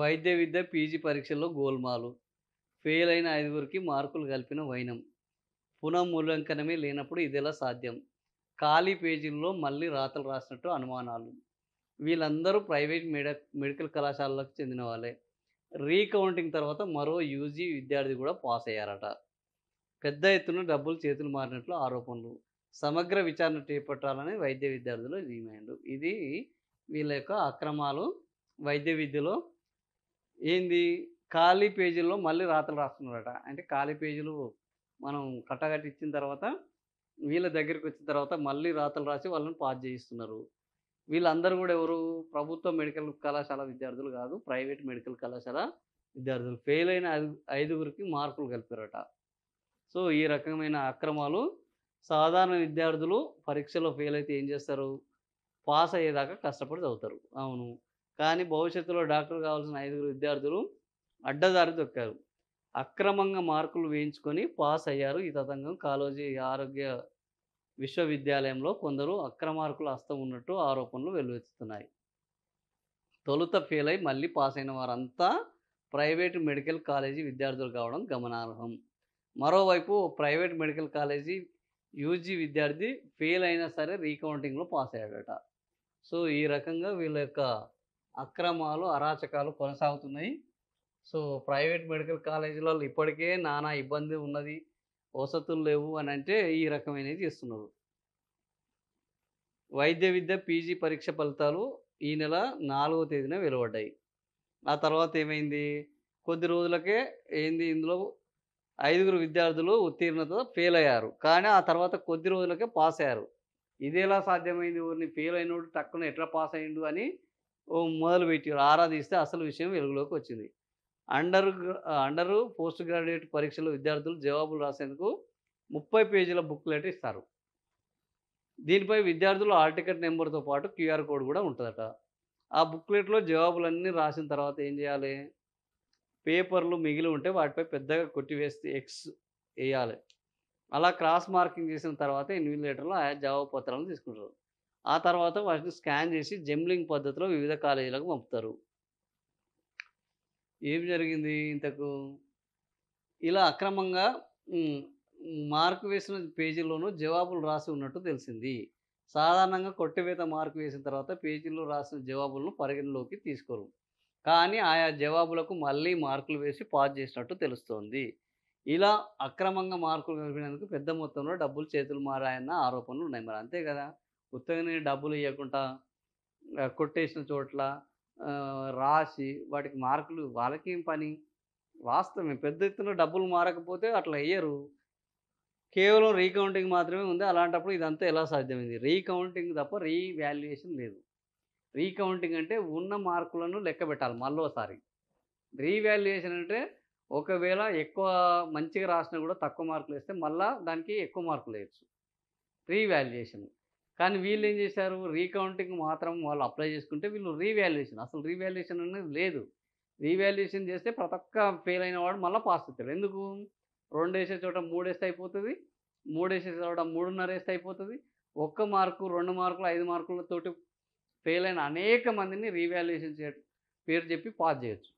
వైద్య విద్య పీజీ పరీక్షల్లో గోల్మాలు. ఫెయిల్ అయిన ఐదుగురికి మార్కులు కలిపిన వైనం. పునఃమూల్యాంకనమే లేనప్పుడు ఇదెలా సాధ్యం? ఖాళీ పేజీల్లో మళ్ళీ రాతలు రాసినట్టు అనుమానాలు. వీళ్ళందరూ ప్రైవేట్ మెడికల్ కళాశాలలకు చెందిన వాళ్ళే. రీకౌంటింగ్ తర్వాత మరో యూజీ విద్యార్థి కూడా పాస్ అయ్యారట. పెద్ద ఎత్తున డబ్బులు చేతులు మారినట్లు ఆరోపణలు. సమగ్ర విచారణ చేపట్టాలని వైద్య విద్యార్థుల డిమాండ్. ఇది వీళ్ళ యొక్క అక్రమాలు వైద్య విద్యలో. ఏంది, ఖాళీ పేజీల్లో మళ్ళీ రాతలు రాస్తున్నారట. అంటే ఖాళీ పేజీలు మనం కట్టగట్టి ఇచ్చిన తర్వాత వీళ్ళ దగ్గరికొచ్చిన తర్వాత మళ్ళీ రాతలు రాసి వాళ్ళని పాస్ చేయిస్తున్నారు. వీళ్ళందరూ గూడా ఎవరు? ప్రభుత్వ మెడికల్ కళాశాల విద్యార్థులు గాదు. ప్రైవేట్ మెడికల్ కళాశాల విద్యార్థులు. ఫెయిల్ అయిన ఐదుగురికి మార్కులు కలిపారట. సో, ఈ రకమైన అక్రమాలు. సాధారణ విద్యార్థులు పరీక్షలో ఫెయిల్ అయితే ఏం చేస్తారు? పాస్ అయ్యేదాకా కష్టపడి చదువుతారు. అవును. కానీ భవిష్యత్తులో డాక్టర్ కావాల్సిన ఐదుగురు విద్యార్థులు అడ్డదారి తొక్కారు. అక్రమంగా మార్కులు వేయించుకొని పాస్ అయ్యారు. ఈ తతంగం కాళోజీ ఆరోగ్య విశ్వవిద్యాలయంలో కొందరు అక్రమార్కుల హస్తం ఉన్నట్టు ఆరోపణలు వెల్లువెత్తుతున్నాయి. తొలుత ఫెయిల్ అయి మళ్ళీ పాస్ అయిన వారంతా ప్రైవేటు మెడికల్ కాలేజీ విద్యార్థులు కావడం గమనార్హం. మరోవైపు ప్రైవేట్ మెడికల్ కాలేజీ యూజీ విద్యార్థి ఫెయిల్ అయినా సరే రీకౌంటింగ్‌లో పాస్ అయ్యాడట. సో, ఈ రకంగా వీళ్ళ యొక్క అక్రమాలు, అరాచకాలు కొనసాగుతున్నాయి. సో, ప్రైవేట్ మెడికల్ కాలేజీలలో ఇప్పటికే నానా ఇబ్బంది ఉన్నది. వసతులు లేవు అనంటే ఈ రకమైనవి చేస్తున్నారు. వైద్య విద్య పీజీ పరీక్ష ఫలితాలు ఈ నెల 4వ తేదీన వెలువడ్డాయి. ఆ తర్వాత ఏమైంది? కొద్ది రోజులకే ఇందులో ఐదుగురు విద్యార్థులు ఉత్తీర్ణత ఫెయిల్ అయ్యారు. కానీ ఆ తర్వాత కొద్ది రోజులకే పాస్ అయ్యారు. ఇదెలా సాధ్యమైంది? ఓరిని ఫెయిల్ అయినోడు టక్కున ఎట్లా పాస్ అయ్యిండు అని మొదలుపెట్టిర్రు. ఆరా తీస్తే అసలు విషయం వెలుగులోకి వచ్చింది. అండరు పోస్ట్ గ్రాడ్యుయేట్ పరీక్షలో విద్యార్థులు జవాబులు రాసేందుకు 30 పేజీల బుక్‌లెట్ ఇస్తారు. దీనిపై విద్యార్థులు హాల్ టికెట్ నంబర్‌తో పాటు క్యూఆర్ కోడ్ కూడా ఉంటదట. ఆ బుక్‌లెట్‌లో జవాబులన్నీ రాసిన తర్వాత ఏం చేయాలి? పేపర్‌లు మిగిలి ఉంటే వాటిపై పెద్దగా కొట్టివేసి ఎక్స్ ఎయ్యాలి. అలా క్రాస్ మార్కింగ్ చేసిన తర్వాత ఇన్విజిలేటర్లు ఆయా జవాబు పత్రాలను తీసుకుంటారు. ఆ తర్వాత వాటిని స్కాన్ చేసి జంబ్లింగ్ పద్ధతిలో వివిధ కాలేజీలకు పంపుతారు. ఏం జరిగింది ఇంతకు? ఇలా అక్రమంగా హ్మ్. మార్క్ వేసిన పేజీల్లోనూ జవాబులు రాసి ఉన్నట్టు తెలిసింది. సాధారణంగా కొట్టివేత మార్క్ వేసిన తర్వాత పేజీల్లో రాసిన జవాబులను పరిగణలోకి తీసుకోరు. కానీ ఆయా జవాబులకు మళ్ళీ మార్కులు వేసి పాస్ చేసినట్టు తెలుస్తోంది. ఇలా అక్రమంగా మార్కులు కలిపినందుకు పెద్ద మొత్తంలో డబ్బులు చేతులు మారాయన్న ఆరోపణలు ఉన్నాయి. మరి అంతే కదా! ఉత్తగానే డబ్బులు ఇయ్యకుండా కొట్టేసిన చోట్ల రాసి వాటికి మార్కులు వాళ్ళకేం పని? వాస్తవమే. పెద్ద ఎత్తున డబ్బులు మారకపోతే అట్లా ఎయ్యరు. కేవలం రీకౌంటింగ్ మాత్రమే ఉంది. అలాంటప్పుడు ఇదంతా ఎలా సాధ్యమైంది? రీకౌంటింగ్ తప్ప రీవాల్యుయేషన్ లేదు. రీకౌంటింగ్ అంటే ఉన్న మార్కులను లెక్కబెట్టాలి మళ్ళోసారి. రీవాల్యుయేషన్ అంటే ఒకవేళ ఎక్కువ మంచిగా రాసినా కూడా తక్కువ మార్కులేస్తే మళ్ళా దానికి ఎక్కువ మార్కులేయొచ్చు. రీవాల్యుయేషన్. కానీ వీళ్ళేం చేశారు? రీకౌంటింగ్ మాత్రం వాళ్ళు అప్లై చేసుకుంటే వీళ్ళు రీవాల్యుయేషన్. అసలు రీవాల్యుయేషన్ అనేది లేదు. రీవాల్యుయేషన్ చేస్తే ప్రతి ఒక్క ఫెయిల్ అయిన వాడు మళ్ళా పాస్ అవుతాడు. ఎందుకు? 2 ఏసే చోట 3 ఏస్తే అయిపోతది. 3 ఏసే చోట 3.5 ఏస్తే అయిపోతది. ఒక్క మార్కు, 2 మార్కులు, 5 మార్కులతోటి ఫెయిల్ అయిన అనేక మందిని రీవాల్యుయేషన్ పేరు చెప్పి పాస్ చేయొచ్చు.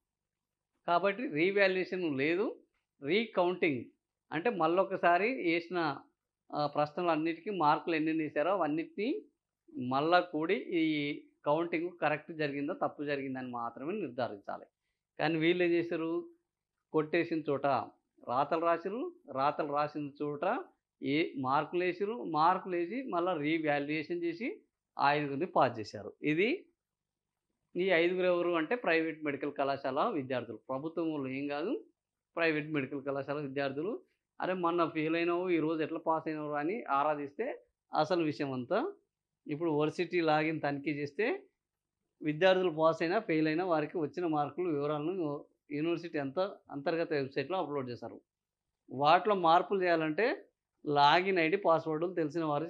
కాబట్టి రీవాల్యుయేషన్ లేదు. రీకౌంటింగ్ అంటే మళ్ళొకసారి ఏసిన ప్రశ్నలన్నిటికి మార్కులు ఎన్నెన్నేసారో అవన్నిటిని మళ్ళా కూడి ఈ కౌంటింగ్ కరెక్ట్ జరిగిందా? తప్పు జరిగిందని మాత్రమే నిర్ధారించాలి. కానీ వీళ్ళేం చేశారు? కొట్టేసిన చోట రాతలు రాసిర్రు. రాతలు రాసిన చోట ఏ మార్కులేసిర్రు. మార్కులేసి మళ్ళా రీవాల్యుయేషన్ చేసి ఆ ఐదుగురిని పాస్ చేశారు. ఇది ఈ ఐదుగురు ఎవరు అంటే ప్రైవేట్ మెడికల్ కళాశాల విద్యార్థులు. ప్రభుత్వంలో ఏం గాదు. ప్రైవేట్ మెడికల్ కళాశాల విద్యార్థులు. అరే! మొన్న ఫెయిల్ అయినావు, ఈరోజు ఎట్లా పాస్ అయినవురా అని ఆరా తీస్తే అసలు విషయం అంతా ఇప్పుడు వర్సిటీ లాగిన్ తనిఖీ చేస్తే విద్యార్థులు పాస్ అయినా, ఫెయిల్ అయినా వారికి వచ్చిన మార్కులు వివరాలను యూనివర్సిటీ అంతర్గత వెబ్‌సైట్‌లో అప్‌లోడ్ చేశారు. వాటిలో మార్పులు చేయాలంటే లాగిన్ ఐడీ, పాస్వర్డ్‌లు తెలిసిన వారు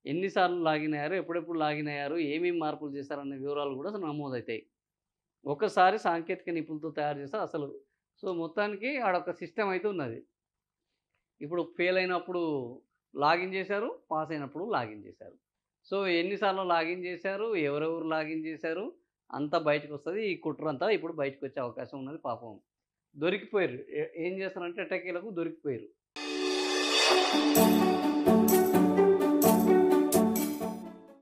ఎన్ని సార్లు లాగిన్ అయ్యారు, ఎప్పుడెప్పుడు లాగిన్ అయ్యారు, ఏమేమి మార్పులు చేశారనే వివరాలు కూడా నమోదైతాయి. ఒకసారి సాంకేతిక నిపుణులతో తయారు చేస్తే అసలు సో, మొత్తానికి ఆడొక సిస్టమ్ అయితే ఉన్నది. ఇప్పుడు ఫెయిల్ అయినప్పుడు లాగిన్ చేశారు. పాస్ అయినప్పుడు లాగిన్ చేశారు. సో, ఎన్ని సార్లు లాగిన్ చేశారు? ఎవరెవరు లాగిన్ చేశారు? అంతా బయటకొస్తది. ఈ కుట్రంతా ఇప్పుడు బయటకొచ్చే అవకాశం ఉన్నది పాపం. దొరికిపోయిర్రు. ఏం చేస్తారంటే ఎట్టకేలకు దొరికిపోయిర్రు.